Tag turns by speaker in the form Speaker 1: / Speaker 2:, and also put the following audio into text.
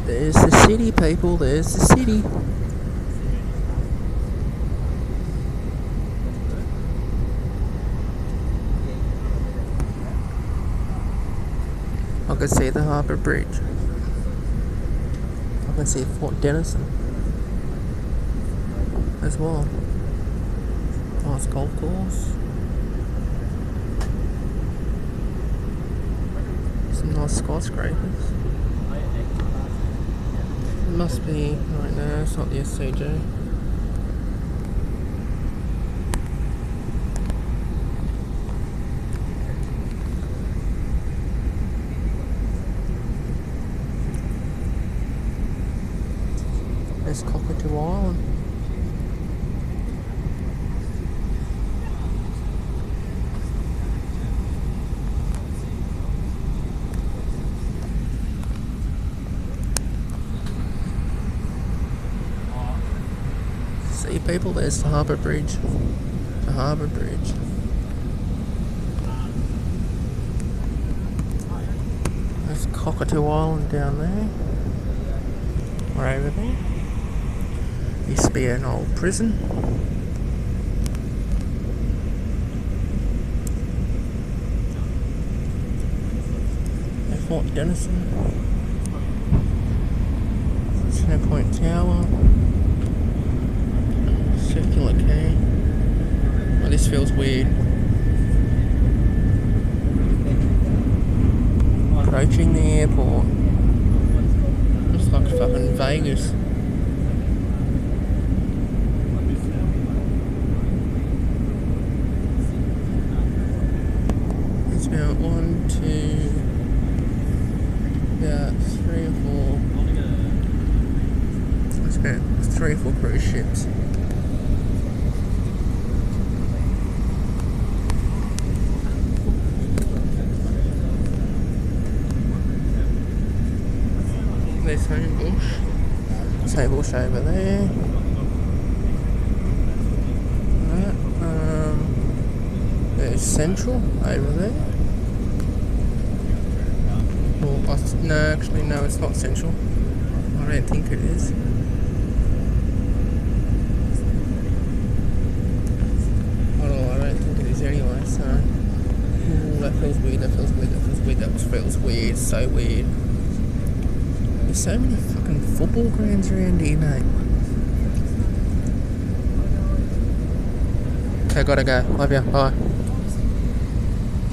Speaker 1: There's the city, people. There's the city. I can see the harbour bridge. I can see Fort Denison as well. Nice golf course. Some nice skyscrapers. It must be right now. It's not the SCG. There's Cockatoo Island. See, people, there's the harbour bridge. The harbour bridge. There's Cockatoo Island down there. Or over there. Used to be an old prison. Fort Denison. Center Point Tower. Circular Quay. Oh, this feels weird. Approaching the airport. Looks like fucking Vegas. It's about 1, 2, about 3 or 4. It's about 3 or 4 cruise ships. There's Homebush. There's Homebush over there. Right, there's Central over there. Well, no, actually, no, it's not Central. I don't think it is. Well, I don't think it is anyway, so. Ooh, that feels weird, that feels weird, that feels weird, that feels weird, so weird. There's so many fucking football grounds around here, mate. Okay, gotta go. Love ya. Bye.